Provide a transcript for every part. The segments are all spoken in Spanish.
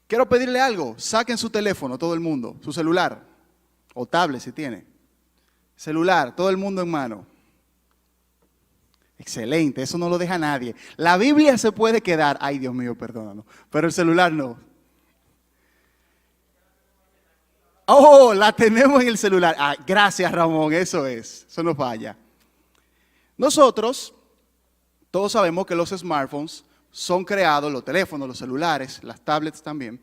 Quiero pedirle algo, saquen su teléfono, todo el mundo, su celular, o tablet si tiene. Celular, todo el mundo en mano. Excelente, eso no lo deja nadie. La Biblia se puede quedar, ay Dios mío, perdónanos, pero el celular no. Oh, la tenemos en el celular. Ah, gracias Ramón, eso no falla. Nosotros, todos sabemos que los smartphones son creados, los teléfonos, los celulares, las tablets también,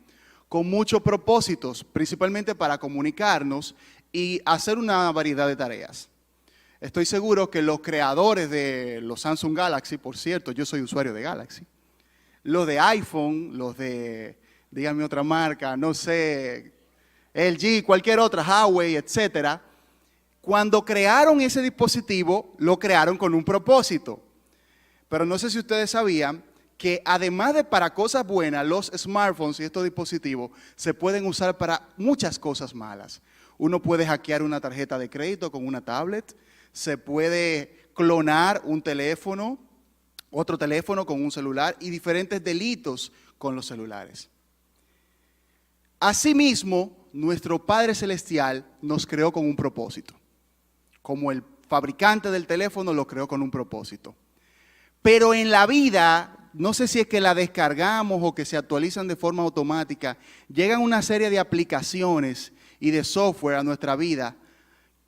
con muchos propósitos, principalmente para comunicarnos y hacer una variedad de tareas. Estoy seguro que los creadores de los Samsung Galaxy, por cierto, yo soy usuario de Galaxy, los de iPhone, los de, díganme otra marca, no sé, LG, cualquier otra, Huawei, etcétera, cuando crearon ese dispositivo, lo crearon con un propósito. Pero no sé si ustedes sabían que además de para cosas buenas, los smartphones y estos dispositivos se pueden usar para muchas cosas malas. Uno puede hackear una tarjeta de crédito con una tablet, se puede clonar un teléfono, otro teléfono con un celular y diferentes delitos con los celulares. Asimismo, nuestro Padre Celestial nos creó con un propósito. Como el fabricante del teléfono lo creó con un propósito. Pero en la vida, no sé si es que la descargamos o que se actualizan de forma automática, llegan una serie de aplicaciones y de software a nuestra vida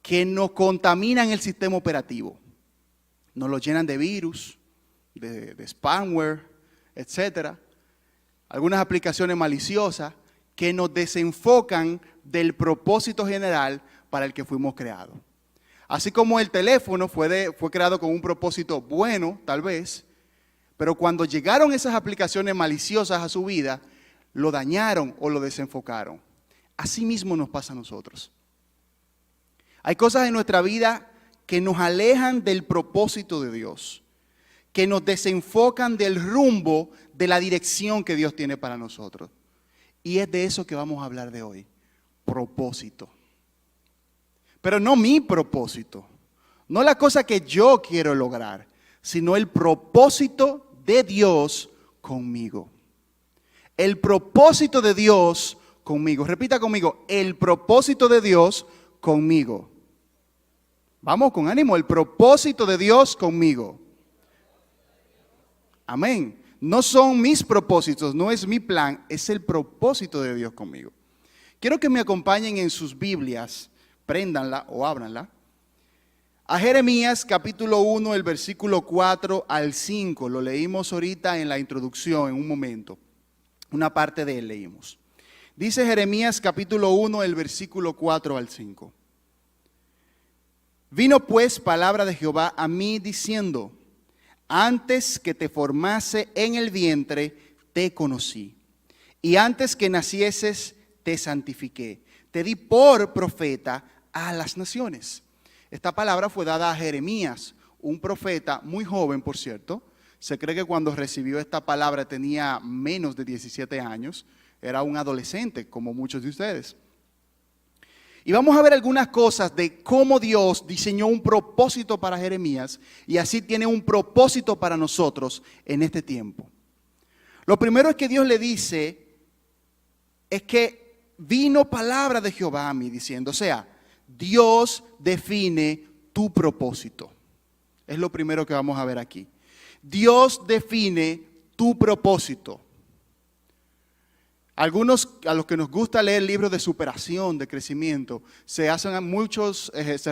que nos contaminan el sistema operativo. Nos lo llenan de virus, de spamware, etcétera. Algunas aplicaciones maliciosas que nos desenfocan del propósito general para el que fuimos creados. Así como el teléfono fue creado con un propósito bueno, tal vez, pero cuando llegaron esas aplicaciones maliciosas a su vida, lo dañaron o lo desenfocaron. Así mismo nos pasa a nosotros. Hay cosas en nuestra vida que nos alejan del propósito de Dios, que nos desenfocan del rumbo de la dirección que Dios tiene para nosotros. Y es de eso que vamos a hablar de hoy, propósito. Pero no mi propósito, no la cosa que yo quiero lograr, sino el propósito de Dios conmigo. El propósito de Dios conmigo. Repita conmigo, el propósito de Dios conmigo. Vamos con ánimo, el propósito de Dios conmigo. Amén. No son mis propósitos, no es mi plan, es el propósito de Dios conmigo. Quiero que me acompañen en sus Biblias, préndanla o ábranla, a Jeremías capítulo 1, el versículo 4 al 5. Lo leímos ahorita en la introducción, en un momento. Una parte de él leímos. Dice Jeremías capítulo 1, el versículo 4 al 5. Vino pues palabra de Jehová a mí diciendo: antes que te formase en el vientre, te conocí. Y antes que nacieses, te santifiqué. Te di por profeta a las naciones. Esta palabra fue dada a Jeremías, un profeta muy joven, por cierto. Se cree que cuando recibió esta palabra tenía menos de 17 años. Era un adolescente, como muchos de ustedes. Y vamos a ver algunas cosas de cómo Dios diseñó un propósito para Jeremías y así tiene un propósito para nosotros en este tiempo. Lo primero es que Dios le dice, es que vino palabra de Jehová a mí diciendo, o sea, Dios define tu propósito. Es lo primero que vamos a ver aquí. Dios define tu propósito. Algunos, a los que nos gusta leer libros de superación, de crecimiento, se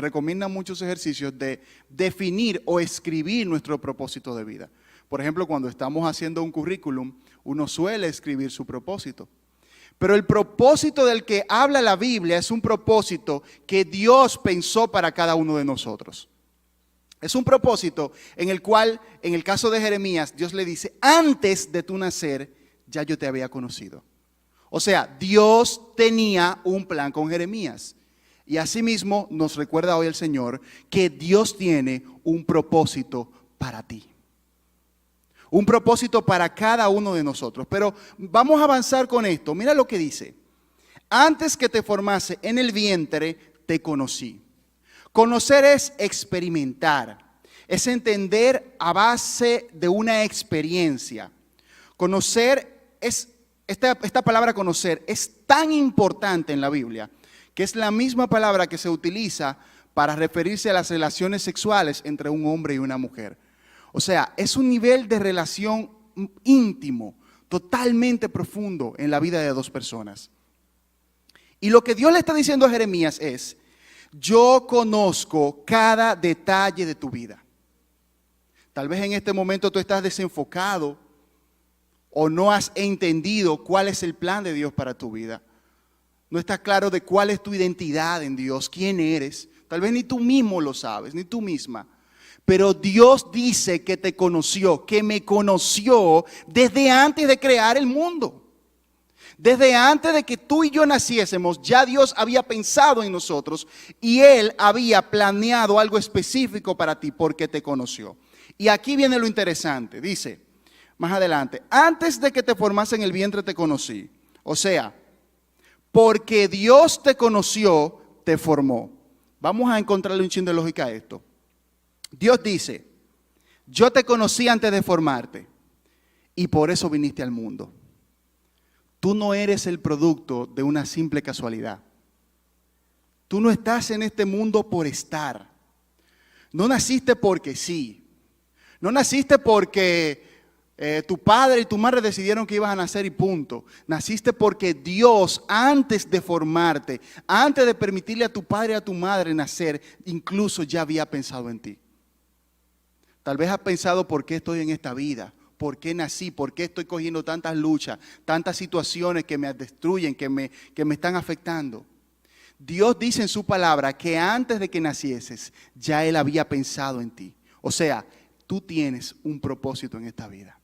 recomiendan muchos ejercicios de definir o escribir nuestro propósito de vida. Por ejemplo, cuando estamos haciendo un currículum, uno suele escribir su propósito. Pero el propósito del que habla la Biblia es un propósito que Dios pensó para cada uno de nosotros. Es un propósito en el cual, en el caso de Jeremías, Dios le dice, antes de tu nacer, ya yo te había conocido. O sea, Dios tenía un plan con Jeremías. Y asimismo nos recuerda hoy el Señor que Dios tiene un propósito para ti. Un propósito para cada uno de nosotros. Pero vamos a avanzar con esto. Mira lo que dice. Antes que te formase en el vientre, te conocí. Conocer es experimentar. Es entender a base de una experiencia. Conocer es esta palabra conocer es tan importante en la Biblia que es la misma palabra que se utiliza para referirse a las relaciones sexuales entre un hombre y una mujer. O sea, es un nivel de relación íntimo, totalmente profundo en la vida de dos personas. Y lo que Dios le está diciendo a Jeremías es: yo conozco cada detalle de tu vida. Tal vez en este momento tú estás desenfocado o no has entendido cuál es el plan de Dios para tu vida. No estás claro de cuál es tu identidad en Dios, quién eres. Tal vez ni tú mismo lo sabes, ni tú misma. Pero Dios dice que te conoció, que me conoció desde antes de crear el mundo. Desde antes de que tú y yo naciésemos, ya Dios había pensado en nosotros y Él había planeado algo específico para ti porque te conoció. Y aquí viene lo interesante, dice más adelante: antes de que te formase en el vientre te conocí. O sea, porque Dios te conoció, te formó. Vamos a encontrarle un chin de lógica a esto. Dios dice: yo te conocí antes de formarte y por eso viniste al mundo. Tú no eres el producto de una simple casualidad. Tú no estás en este mundo por estar. No naciste porque sí. No naciste porque tu padre y tu madre decidieron que ibas a nacer y punto. Naciste porque Dios, antes de formarte, antes de permitirle a tu padre y a tu madre nacer, incluso ya había pensado en ti. Tal vez has pensado: ¿por qué estoy en esta vida? ¿Por qué nací? ¿Por qué estoy cogiendo tantas luchas, tantas situaciones que me destruyen, que me están afectando? Dios dice en su palabra que antes de que nacieses, ya Él había pensado en ti. O sea, tú tienes un propósito en esta vida.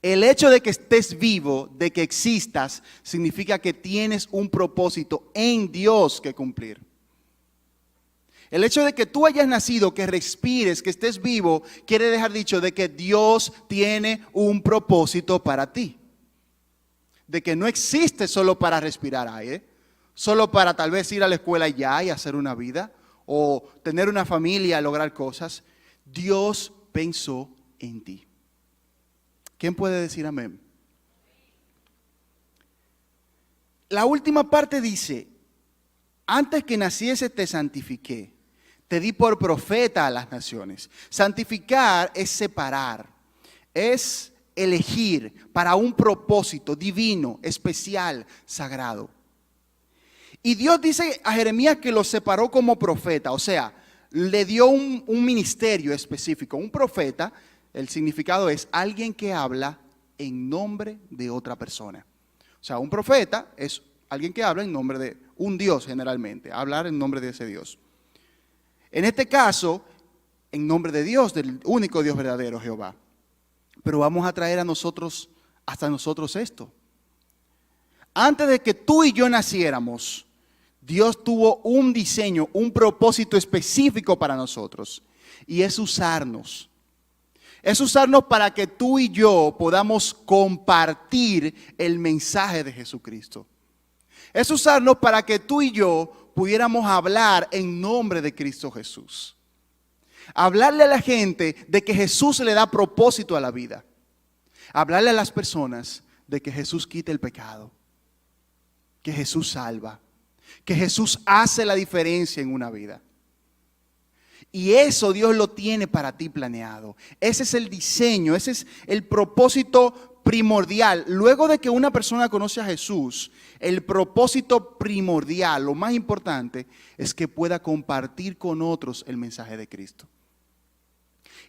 El hecho de que estés vivo, de que existas, significa que tienes un propósito en Dios que cumplir. El hecho de que tú hayas nacido, que respires, que estés vivo, quiere dejar dicho de que Dios tiene un propósito para ti. De que no existe solo para respirar aire, solo para tal vez ir a la escuela ya y hacer una vida, o tener una familia, lograr cosas. Dios pensó en ti. ¿Quién puede decir amén? La última parte dice: antes que naciese te santifiqué. Te di por profeta a las naciones. Santificar es separar, es elegir para un propósito divino, especial, sagrado. Y Dios dice a Jeremías que lo separó como profeta, o sea, le dio un ministerio específico. Un profeta, el significado es alguien que habla en nombre de otra persona. O sea, un profeta es alguien que habla en nombre de un Dios generalmente, hablar en nombre de ese Dios. En este caso, en nombre de Dios, del único Dios verdadero, Jehová. Pero vamos a traer a nosotros, hasta nosotros esto. Antes de que tú y yo naciéramos, Dios tuvo un diseño, un propósito específico para nosotros. Y es usarnos. Es usarnos para que tú y yo podamos compartir el mensaje de Jesucristo. Es usarnos para que tú y yo pudiéramos hablar en nombre de Cristo Jesús. Hablarle a la gente de que Jesús le da propósito a la vida. Hablarle a las personas de que Jesús quita el pecado. Que Jesús salva. Que Jesús hace la diferencia en una vida. Y eso Dios lo tiene para ti planeado. Ese es el diseño, ese es el propósito primordial. Luego de que una persona conoce a Jesús, el propósito primordial, lo más importante, es que pueda compartir con otros el mensaje de Cristo.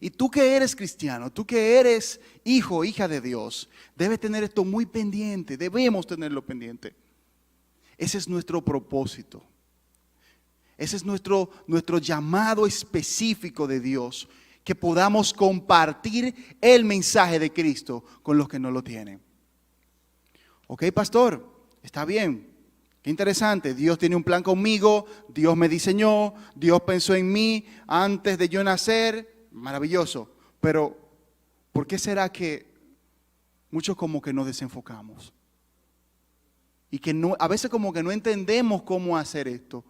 Y tú que eres cristiano, tú que eres hijo o hija de Dios, debes tener esto muy pendiente, debemos tenerlo pendiente. Ese es nuestro propósito. Ese es nuestro llamado específico de Dios, que podamos compartir el mensaje de Cristo con los que no lo tienen. Ok, pastor, está bien, qué interesante. Dios tiene un plan conmigo, Dios me diseñó, Dios pensó en mí antes de yo nacer, maravilloso. Pero, ¿por qué será que muchos como que nos desenfocamos? Y que no, a veces como que no entendemos cómo hacer esto,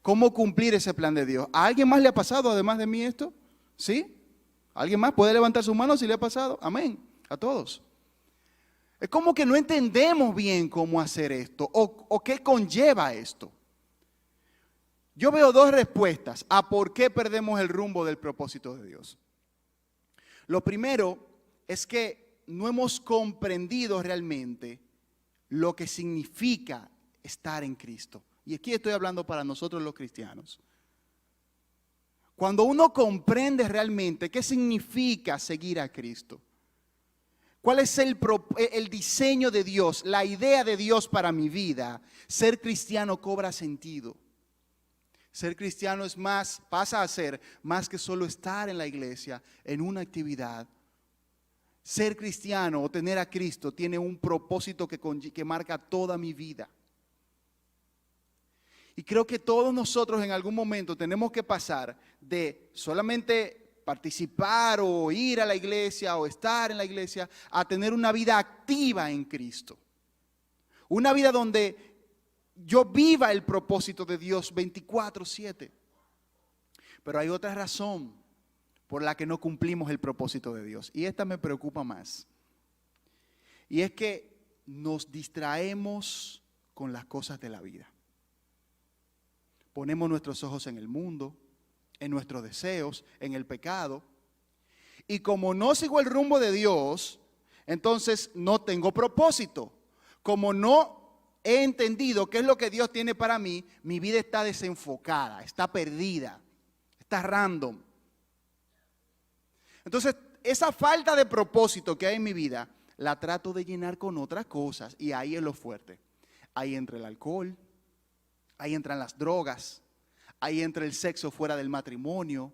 cómo cumplir ese plan de Dios. ¿A alguien más le ha pasado además de mí esto? ¿Sí? ¿Alguien más puede levantar su mano si le ha pasado? Amén. A todos. Es como que no entendemos bien cómo hacer esto o qué conlleva esto. Yo veo dos respuestas a por qué perdemos el rumbo del propósito de Dios. Lo primero es que no hemos comprendido realmente lo que significa estar en Cristo. Y aquí estoy hablando para nosotros los cristianos. Cuando uno comprende realmente qué significa seguir a Cristo, cuál es el diseño de Dios, la idea de Dios para mi vida, ser cristiano cobra sentido. Ser cristiano pasa a ser más que solo estar en la iglesia, en una actividad. Ser cristiano o tener a Cristo tiene un propósito que marca toda mi vida. Y creo que todos nosotros en algún momento tenemos que pasar de solamente participar o ir a la iglesia o estar en la iglesia a tener una vida activa en Cristo. Una vida donde yo viva el propósito de Dios 24/7. Pero hay otra razón por la que no cumplimos el propósito de Dios. Y esta me preocupa más. Y es que nos distraemos con las cosas de la vida. Ponemos nuestros ojos en el mundo, en nuestros deseos, en el pecado. Y como no sigo el rumbo de Dios, entonces no tengo propósito. Como no he entendido qué es lo que Dios tiene para mí, mi vida está desenfocada, está perdida, está random. Entonces, esa falta de propósito que hay en mi vida, la trato de llenar con otras cosas. Y ahí es lo fuerte. Ahí entra el alcohol, ahí entran las drogas, ahí entra el sexo fuera del matrimonio,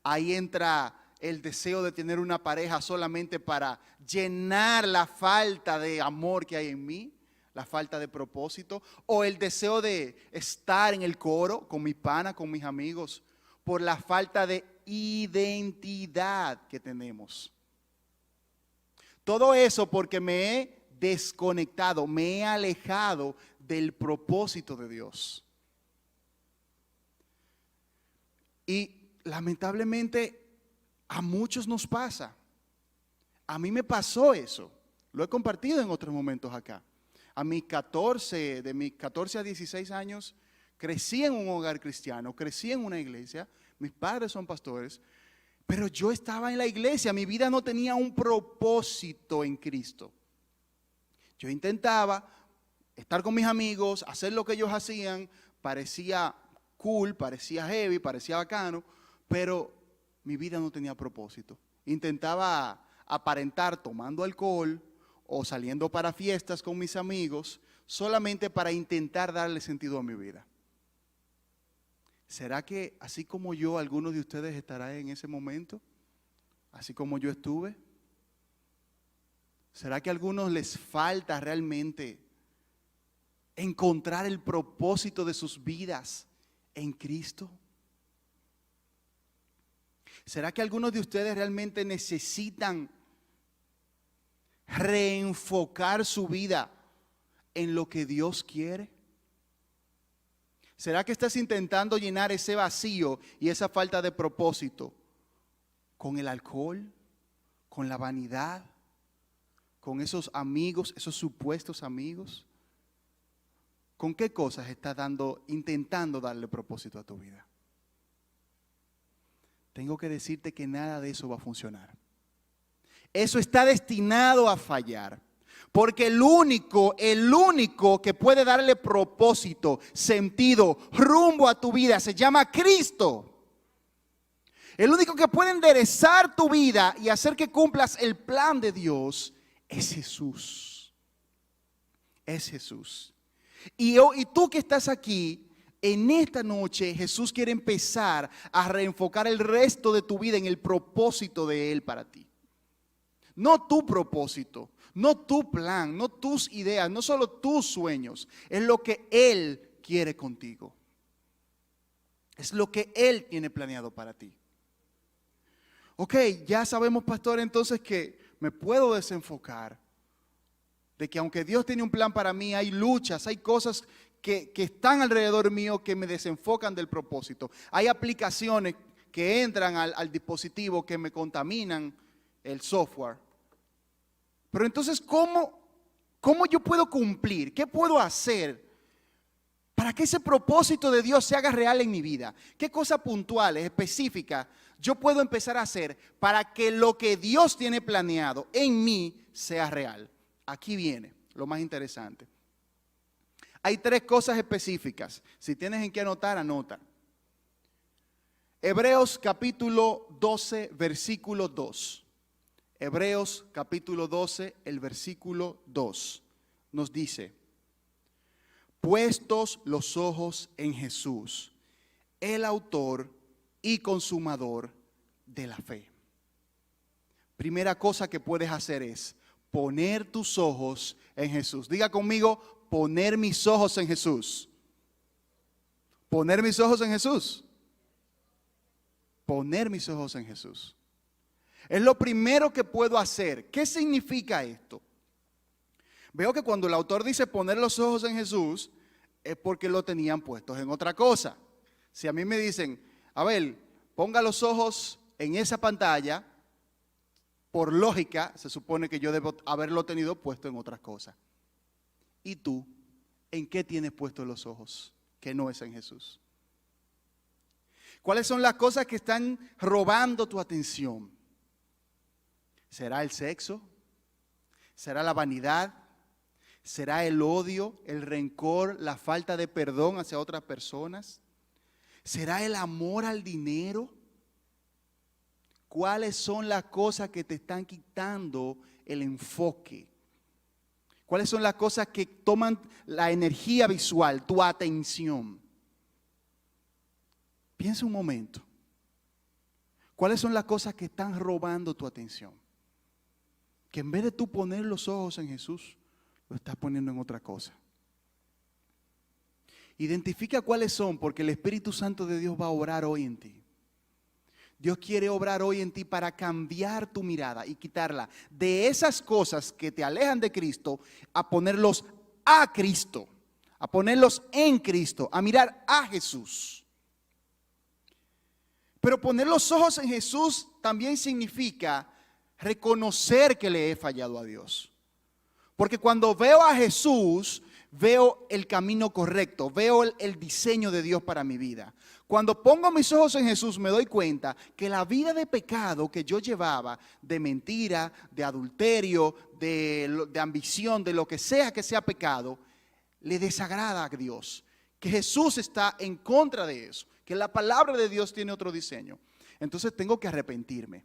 ahí entra el deseo de tener una pareja solamente para llenar la falta de amor que hay en mí, la falta de propósito, o el deseo de estar en el coro con mi pana, con mis amigos, por la falta de identidad que tenemos. Todo eso porque me he desconectado, me he alejado del propósito de Dios. Y lamentablemente a muchos nos pasa. A mí me pasó eso. Lo he compartido en otros momentos acá. De mis 14 a 16 años, crecí en un hogar cristiano, crecí en una iglesia. Mis padres son pastores, pero yo estaba en la iglesia. Mi vida no tenía un propósito en Cristo. Yo intentaba estar con mis amigos, hacer lo que ellos hacían, parecía cool, parecía heavy, parecía bacano, pero mi vida no tenía propósito. Intentaba aparentar tomando alcohol o saliendo para fiestas con mis amigos, solamente para intentar darle sentido a mi vida. ¿Será que así como yo, algunos de ustedes estarán en ese momento? Así como yo estuve. ¿Será que a algunos les falta realmente encontrar el propósito de sus vidas en Cristo? ¿Será que algunos de ustedes realmente necesitan reenfocar su vida en lo que Dios quiere? ¿Será que estás intentando llenar ese vacío y esa falta de propósito con el alcohol, con la vanidad, con esos amigos, esos supuestos amigos? ¿Con qué cosas estás intentando darle propósito a tu vida? Tengo que decirte que nada de eso va a funcionar. Eso está destinado a fallar. Porque el único que puede darle propósito, sentido, rumbo a tu vida se llama Cristo. El único que puede enderezar tu vida y hacer que cumplas el plan de Dios es Jesús. Es Jesús. Y tú que estás aquí, en esta noche Jesús quiere empezar a reenfocar el resto de tu vida en el propósito de Él para ti. No tu propósito, no tu plan, no tus ideas, no solo tus sueños. Es lo que Él quiere contigo. Es lo que Él tiene planeado para ti. Ok, ya sabemos, pastor, entonces que me puedo desenfocar. De que aunque Dios tiene un plan para mí, hay luchas, hay cosas que están alrededor mío que me desenfocan del propósito. Hay aplicaciones que entran al dispositivo que me contaminan el software. Pero entonces, ¿cómo yo puedo cumplir? ¿Qué puedo hacer para que ese propósito de Dios se haga real en mi vida? ¿Qué cosas puntuales, específicas, yo puedo empezar a hacer para que lo que Dios tiene planeado en mí sea real? Aquí viene lo más interesante. Hay 3 cosas específicas. Si tienes en qué anotar, anota. Hebreos capítulo 12, versículo 2. Hebreos capítulo 12, el versículo 2 nos dice: puestos los ojos en Jesús, el autor y consumador de la fe. Primera cosa que puedes hacer es poner tus ojos en Jesús. Diga conmigo: poner mis ojos en Jesús. Poner mis ojos en Jesús. Poner mis ojos en Jesús. Es lo primero que puedo hacer. ¿Qué significa esto? Veo que cuando el autor dice poner los ojos en Jesús, es porque lo tenían puestos en otra cosa. Si a mí me dicen, a ver, ponga los ojos en esa pantalla, por lógica, se supone que yo debo haberlo tenido puesto en otras cosas. ¿Y tú, en qué tienes puestos los ojos que no es en Jesús? ¿Cuáles son las cosas que están robando tu atención? ¿Será el sexo? ¿Será la vanidad? ¿Será el odio, el rencor, la falta de perdón hacia otras personas? ¿Será el amor al dinero? ¿Cuáles son las cosas que te están quitando el enfoque? ¿Cuáles son las cosas que toman la energía visual, tu atención? Piensa un momento. ¿Cuáles son las cosas que están robando tu atención? Que en vez de tú poner los ojos en Jesús, lo estás poniendo en otra cosa. Identifica cuáles son, porque el Espíritu Santo de Dios va a obrar hoy en ti. Dios quiere obrar hoy en ti para cambiar tu mirada y quitarla de esas cosas que te alejan de Cristo, a ponerlos a Cristo, a ponerlos en Cristo, a mirar a Jesús. Pero poner los ojos en Jesús también significa reconocer que le he fallado a Dios. Porque cuando veo a Jesús, veo el camino correcto, veo el diseño de Dios para mi vida. Cuando pongo mis ojos en Jesús, me doy cuenta que la vida de pecado que yo llevaba, de mentira, de adulterio, de ambición, de lo que sea pecado, le desagrada a Dios. Que Jesús está en contra de eso, que la palabra de Dios tiene otro diseño. Entonces tengo que arrepentirme.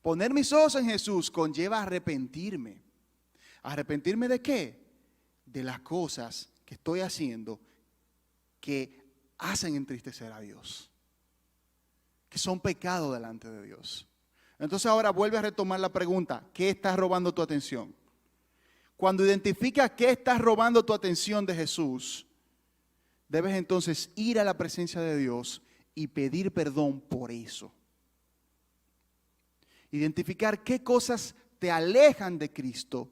Poner mis ojos en Jesús conlleva arrepentirme. ¿Arrepentirme de qué? De las cosas que estoy haciendo que hacen entristecer a Dios, que son pecado delante de Dios. Entonces ahora vuelve a retomar la pregunta: ¿qué está robando tu atención? Cuando identificas qué está robando tu atención de Jesús, debes entonces ir a la presencia de Dios y pedir perdón por eso. Identificar qué cosas te alejan de Cristo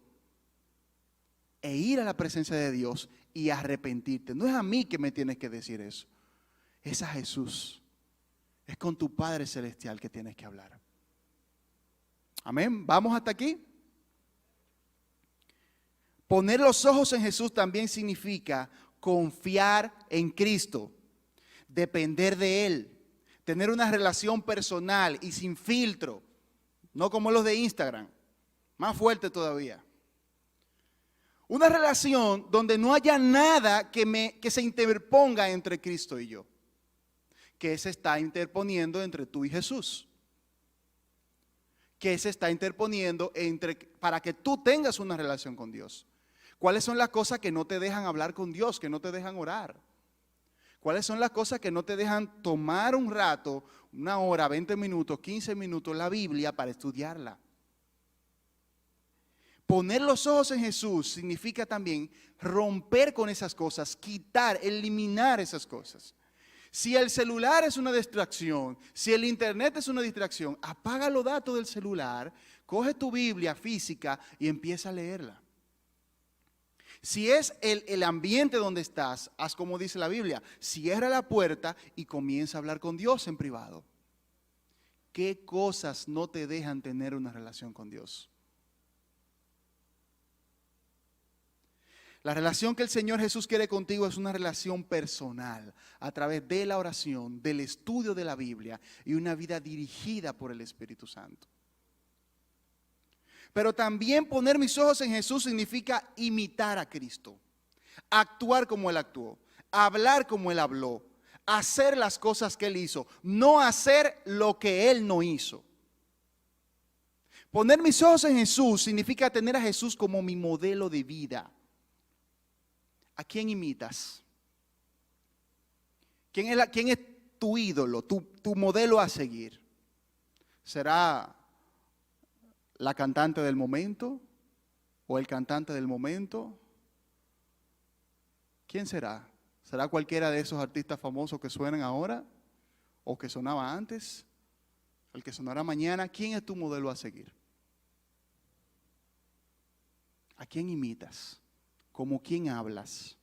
e ir a la presencia de Dios y arrepentirte. No es a mí que me tienes que decir eso, es a Jesús. Es con tu Padre Celestial que tienes que hablar. Amén. ¿Vamos hasta aquí? Poner los ojos en Jesús también significa confiar en Cristo, depender de Él, tener una relación personal y sin filtro, no como los de Instagram, más fuerte todavía. Una relación donde no haya nada que se interponga entre Cristo y yo, que se está interponiendo entre tú y Jesús, que se está interponiendo para que tú tengas una relación con Dios. ¿Cuáles son las cosas que no te dejan hablar con Dios, que no te dejan orar? ¿Cuáles son las cosas que no te dejan tomar un rato, 1 hora, 20 minutos, 15 minutos la Biblia para estudiarla? Poner los ojos en Jesús significa también romper con esas cosas, quitar, eliminar esas cosas. Si el celular es una distracción, si el internet es una distracción, apaga los datos del celular, coge tu Biblia física y empieza a leerla. Si es el ambiente donde estás, haz como dice la Biblia, cierra la puerta y comienza a hablar con Dios en privado. ¿Qué cosas no te dejan tener una relación con Dios? La relación que el Señor Jesús quiere contigo es una relación personal, a través de la oración, del estudio de la Biblia y una vida dirigida por el Espíritu Santo. Pero también poner mis ojos en Jesús significa imitar a Cristo, actuar como Él actuó, hablar como Él habló, hacer las cosas que Él hizo, no hacer lo que Él no hizo. Poner mis ojos en Jesús significa tener a Jesús como mi modelo de vida. ¿A quién imitas? ¿Quién es tu ídolo, tu modelo a seguir? ¿Será la cantante del momento o el cantante del momento? ¿Quién será? ¿Será cualquiera de esos artistas famosos que suenan ahora o que sonaba antes? ¿El que sonará mañana? ¿Quién es tu modelo a seguir? ¿A quién imitas? ¿Cómo quién hablas?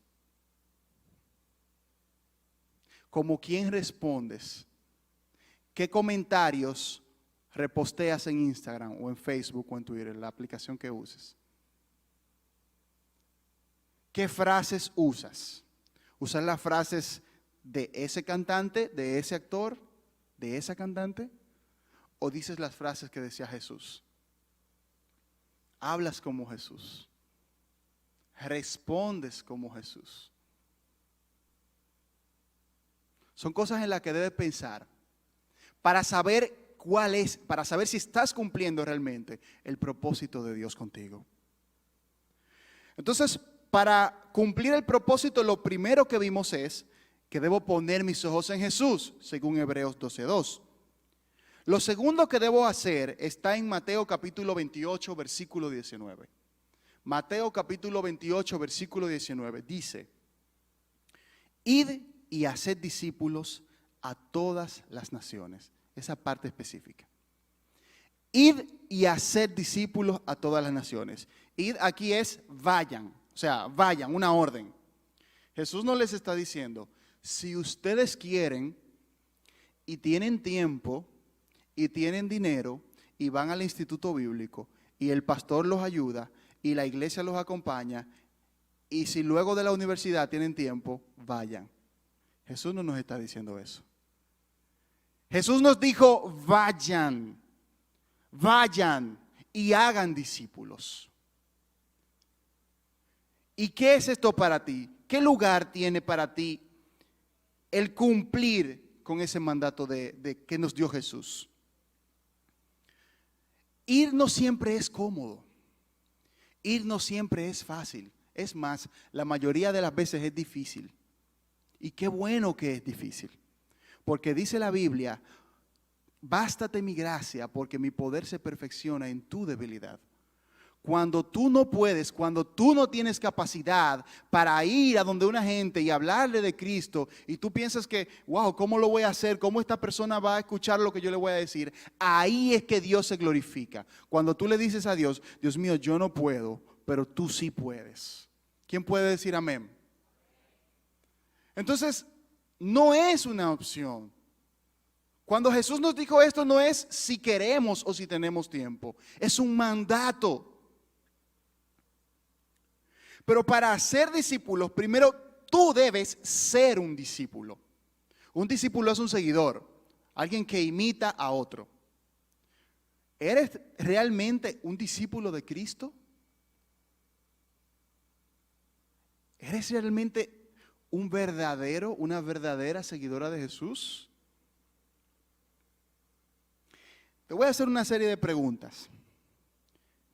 ¿Cómo quién respondes? ¿Qué comentarios reposteas en Instagram o en Facebook o en Twitter, la aplicación que uses? ¿Qué frases usas? ¿Usas las frases de ese cantante, de ese actor, de esa cantante? ¿O dices las frases que decía Jesús? Hablas como Jesús. Respondes como Jesús. Son cosas en las que debes pensar para saber cuál es, para saber si estás cumpliendo realmente el propósito de Dios contigo. Entonces, para cumplir el propósito, lo primero que vimos es que debo poner mis ojos en Jesús, según Hebreos 12:2. Lo segundo que debo hacer está en Mateo capítulo 28, versículo 19. Mateo capítulo 28, versículo 19, dice: id y haced discípulos a todas las naciones. Esa parte específica. Id y haced discípulos a todas las naciones. Id aquí es vayan, o sea, vayan, una orden. Jesús no les está diciendo, si ustedes quieren y tienen tiempo y tienen dinero y van al instituto bíblico y el pastor los ayuda y la iglesia los acompaña, y si luego de la universidad tienen tiempo, vayan. Jesús no nos está diciendo eso. Jesús nos dijo, vayan, vayan y hagan discípulos. ¿Y qué es esto para ti? ¿Qué lugar tiene para ti el cumplir con ese mandato de que nos dio Jesús? Ir no siempre es cómodo. Ir no siempre es fácil. Es más, la mayoría de las veces es difícil. Y qué bueno que es difícil. Porque dice la Biblia, bástate mi gracia porque mi poder se perfecciona en tu debilidad. Cuando tú no puedes, cuando tú no tienes capacidad para ir a donde una gente y hablarle de Cristo y tú piensas que, wow, ¿cómo lo voy a hacer? ¿Cómo esta persona va a escuchar lo que yo le voy a decir? Ahí es que Dios se glorifica. Cuando tú le dices a Dios, Dios mío, yo no puedo, pero tú sí puedes. ¿Quién puede decir amén? Entonces, no es una opción. Cuando Jesús nos dijo esto, no es si queremos o si tenemos tiempo. Es un mandato. Pero para ser discípulos, primero tú debes ser un discípulo. Un discípulo es un seguidor, alguien que imita a otro. ¿Eres realmente un discípulo de Cristo? ¿Eres realmente una verdadera seguidora de Jesús? Te voy a hacer una serie de preguntas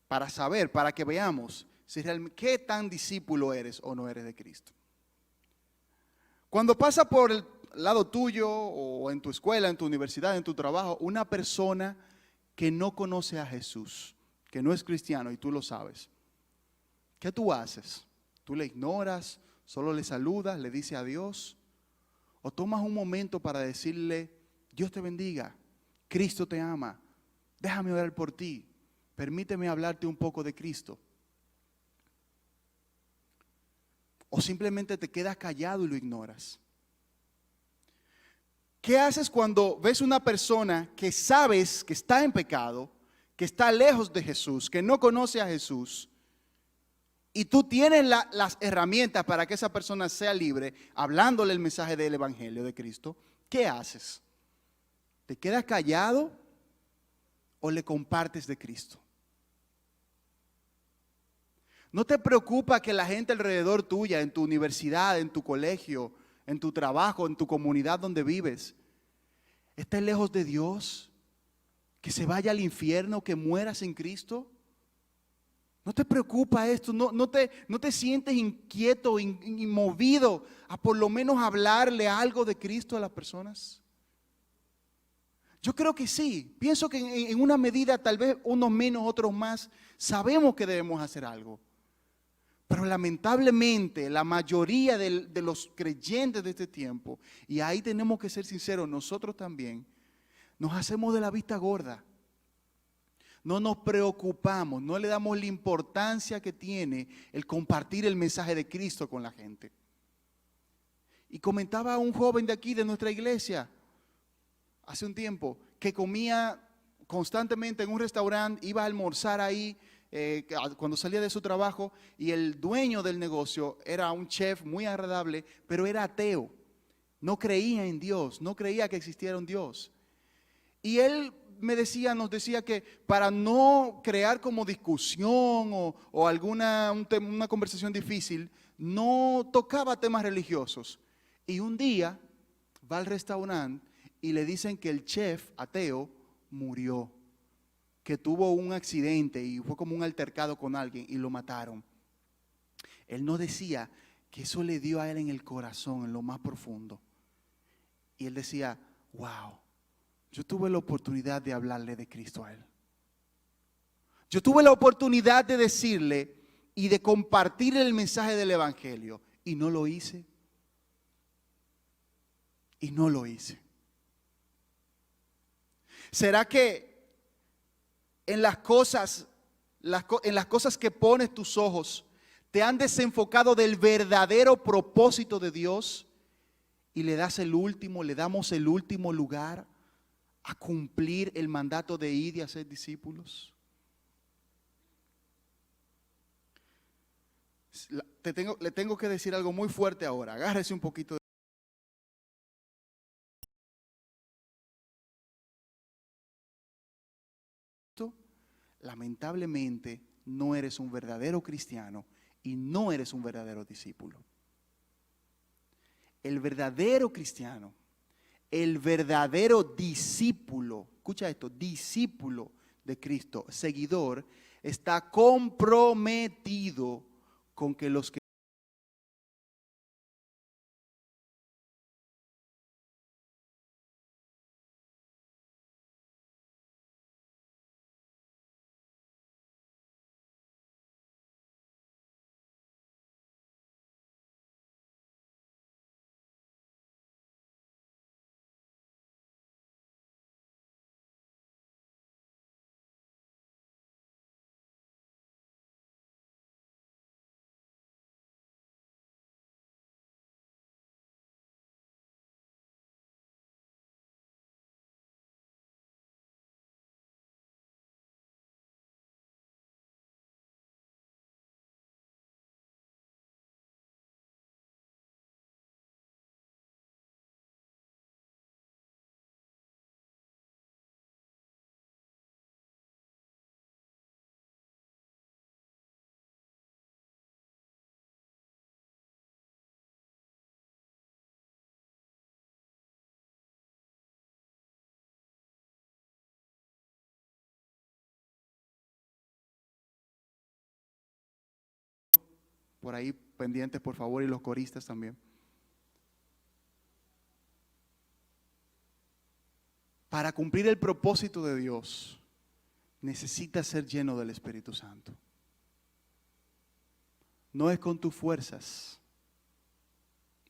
para saber, para que veamos si realmente, qué tan discípulo eres o no eres de Cristo. Cuando pasa por el lado tuyo o en tu escuela, en tu universidad, en tu trabajo, una persona que no conoce a Jesús, que no es cristiano y tú lo sabes, ¿qué tú haces? ¿Tú le ignoras? ¿Solo le saludas? ¿Le dices adiós? ¿O tomas un momento para decirle, Dios te bendiga, Cristo te ama, déjame orar por ti, permíteme hablarte un poco de Cristo? ¿O simplemente te quedas callado y lo ignoras? ¿Qué haces cuando ves una persona que sabes que está en pecado, que está lejos de Jesús, que no conoce a Jesús, y tú tienes las herramientas para que esa persona sea libre, hablándole el mensaje del Evangelio de Cristo, ¿qué haces? ¿Te quedas callado o le compartes de Cristo? ¿No te preocupa que la gente alrededor tuya, en tu universidad, en tu colegio, en tu trabajo, en tu comunidad donde vives, esté lejos de Dios? ¿Que se vaya al infierno, que mueras en Cristo? ¿No te preocupa esto? ¿No te sientes inquieto, inmovido a por lo menos hablarle algo de Cristo a las personas? Yo creo que sí. Pienso que en una medida, tal vez unos menos, otros más, sabemos que debemos hacer algo. Pero lamentablemente la mayoría de los creyentes de este tiempo, y ahí tenemos que ser sinceros, nosotros también, nos hacemos de la vista gorda. No nos preocupamos, no le damos la importancia que tiene el compartir el mensaje de Cristo con la gente. Y comentaba un joven de aquí, de nuestra iglesia, hace un tiempo, que comía constantemente en un restaurante, iba a almorzar ahí, cuando salía de su trabajo, y el dueño del negocio era un chef muy agradable, pero era ateo, no creía en Dios, no creía que existiera un Dios. Y él nos decía que para no crear como discusión o una conversación difícil, no tocaba temas religiosos. Y un día va al restaurante y le dicen que el chef ateo murió, que tuvo un accidente y fue como un altercado con alguien y lo mataron. Él no decía que eso le dio a él en el corazón, en lo más profundo. Y él decía, wow, yo tuve la oportunidad de hablarle de Cristo a él. Yo tuve la oportunidad de decirle y de compartir el mensaje del Evangelio y no lo hice. Y no lo hice. ¿Será que en las cosas que pones tus ojos te han desenfocado del verdadero propósito de Dios y le damos el último lugar a cumplir el mandato de ir y hacer discípulos? Le tengo que decir algo muy fuerte ahora. Agárrese un poquito de esto. Lamentablemente no eres un verdadero cristiano y no eres un verdadero discípulo. El verdadero cristiano, el verdadero discípulo, escucha esto, discípulo de Cristo, seguidor, está comprometido con que los que por ahí pendientes, por favor, y los coristas también. Para cumplir el propósito de Dios, necesitas ser lleno del Espíritu Santo. No es con tus fuerzas,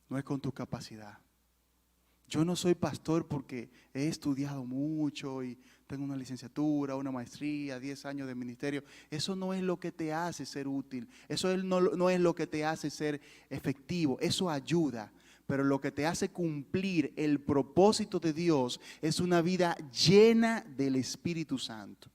no es con tu capacidad. Yo no soy pastor porque he estudiado mucho y tengo una licenciatura, una maestría, 10 años de ministerio. Eso no es lo que te hace ser útil. Eso no es lo que te hace ser efectivo. Eso ayuda. Pero lo que te hace cumplir el propósito de Dios es una vida llena del Espíritu Santo.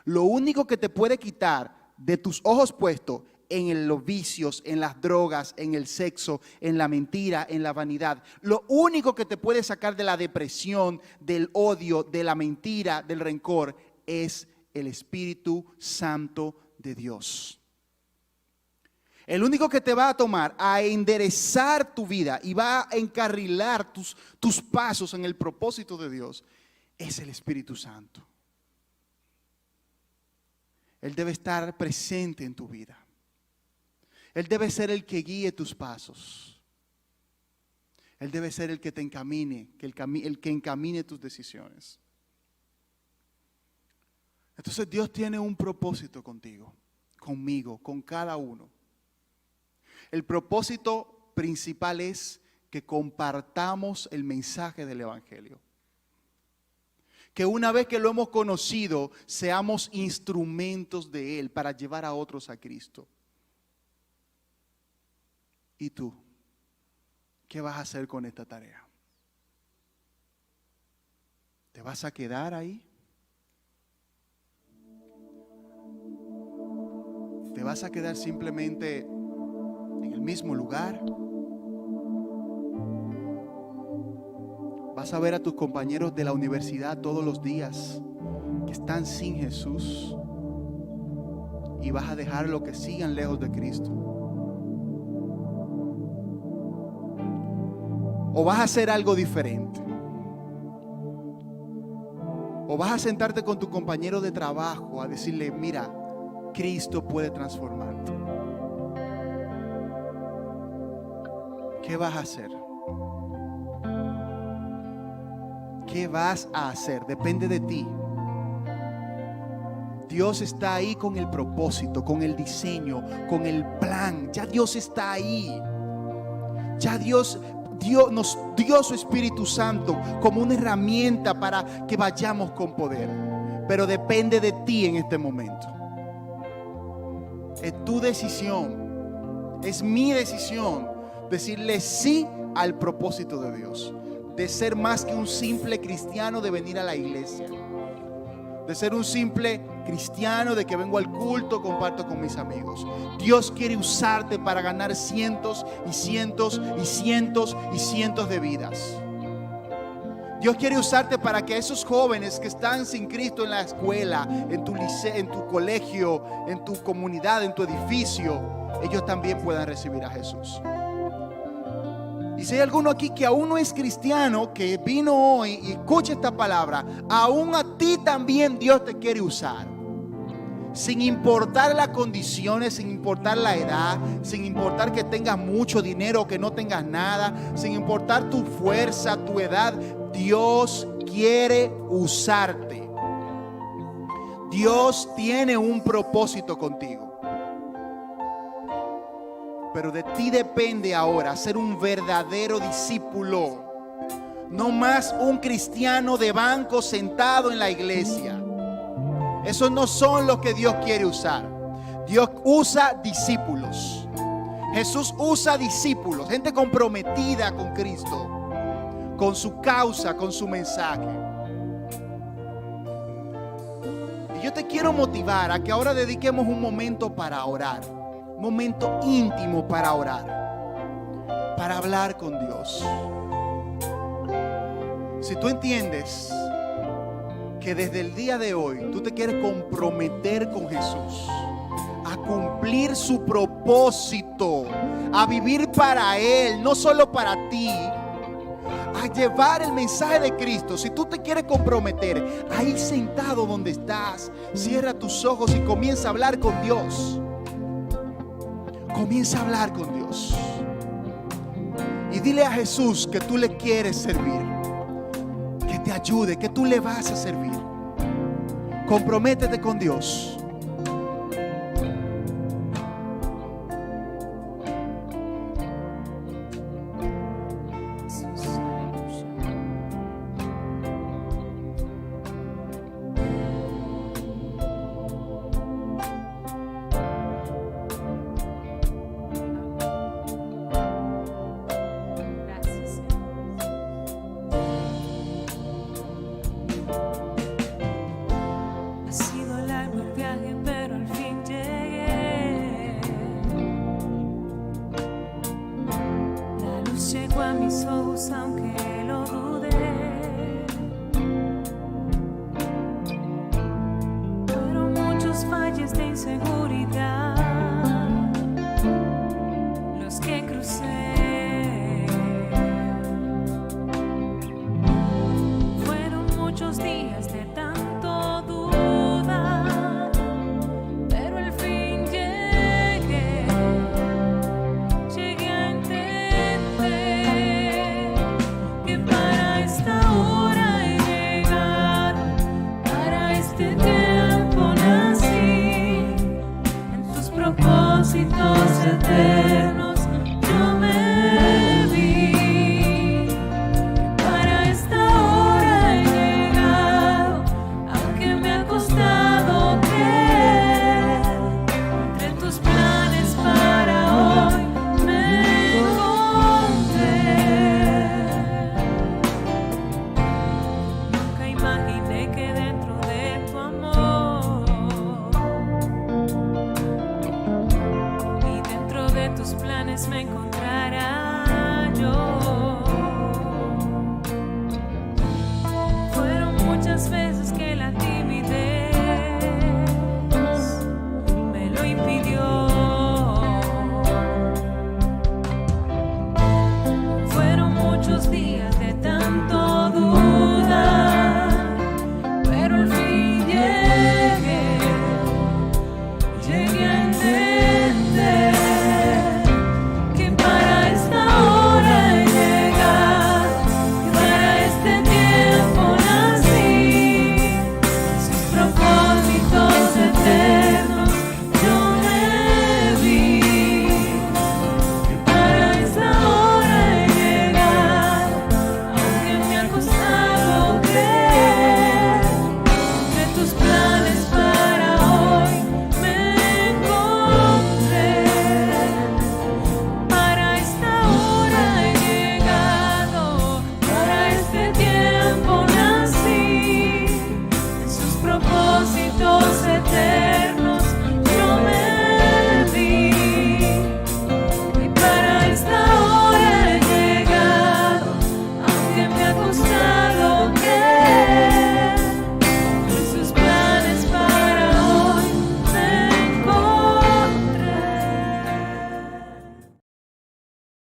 Lo único que te puede quitar de tus ojos puestos en los vicios, en las drogas, en el sexo, en la mentira, en la vanidad. Lo único que te puede sacar de la depresión, del odio, de la mentira, del rencor, es el Espíritu Santo de Dios. El único que te va a tomar a enderezar tu vida y va a encarrilar tus pasos en el propósito de Dios es el Espíritu Santo. Él debe estar presente en tu vida. Él debe ser el que guíe tus pasos. Él debe ser el que te encamine, el que encamine tus decisiones. Entonces Dios tiene un propósito contigo, conmigo, con cada uno. El propósito principal es que compartamos el mensaje del Evangelio. Que una vez que lo hemos conocido, seamos instrumentos de Él para llevar a otros a Cristo. ¿Y tú? ¿Qué vas a hacer con esta tarea? ¿Te vas a quedar ahí? ¿Te vas a quedar simplemente en el mismo lugar? ¿Vas a ver a tus compañeros de la universidad todos los días que están sin Jesús y vas a dejarlo que sigan lejos de Cristo? ¿O vas a hacer algo diferente? ¿O vas a sentarte con tu compañero de trabajo a decirle, mira, Cristo puede transformarte? ¿Qué vas a hacer? ¿Qué vas a hacer? Depende de ti. Dios está ahí con el propósito, con el diseño, con el plan. Ya Dios está ahí. Ya Dios nos dio su Espíritu Santo como una herramienta para que vayamos con poder. Pero depende de ti en este momento. Es tu decisión. Es mi decisión decirle sí al propósito de Dios. De ser más que un simple cristiano, de venir a la iglesia. De ser un simple cristiano, de que vengo al culto, comparto con mis amigos. Dios quiere usarte para ganar cientos y cientos y cientos y cientos de vidas. Dios quiere usarte para que esos jóvenes que están sin Cristo en la escuela, en tu liceo, en tu colegio, en tu comunidad, en tu edificio, ellos también puedan recibir a Jesús. Y si hay alguno aquí que aún no es cristiano, que vino hoy y escucha esta palabra, aún a ti también Dios te quiere usar. Sin importar las condiciones, sin importar la edad, sin importar que tengas mucho dinero o que no tengas nada, sin importar tu fuerza, tu edad, Dios quiere usarte. Dios tiene un propósito contigo. Pero de ti depende ahora ser un verdadero discípulo. No más un cristiano de banco sentado en la iglesia. Esos no son los que Dios quiere usar. Dios usa discípulos. Jesús usa discípulos, gente comprometida con Cristo, con su causa, con su mensaje. Y yo te quiero motivar a que ahora dediquemos un momento para orar. Un momento íntimo para orar, para hablar con Dios. Si tú entiendes que desde el día de hoy tú te quieres comprometer con Jesús, a cumplir su propósito, a vivir para Él, no solo para ti, a llevar el mensaje de Cristo. Si tú te quieres comprometer, ahí sentado donde estás, cierra tus ojos y comienza a hablar con Dios. Comienza a hablar con Dios y dile a Jesús que tú le quieres servir, que te ayude, que tú le vas a servir. Comprométete con Dios. Ha sido largo el viaje tus ojos aunque lo dudé. Fueron muchos fallos de inseguridad los que crucé. Fueron muchos días de tanto duda, pero al fin llegué a entender que para esta hora he llegado, para este tiempo nací, en tus propósitos eternos yo me vi. Para esta hora he llegado, aunque me ha costado creer, entre tus planes para hoy me encontré. Nunca imaginé que dentro de tu amor y dentro de tus planes me encontré.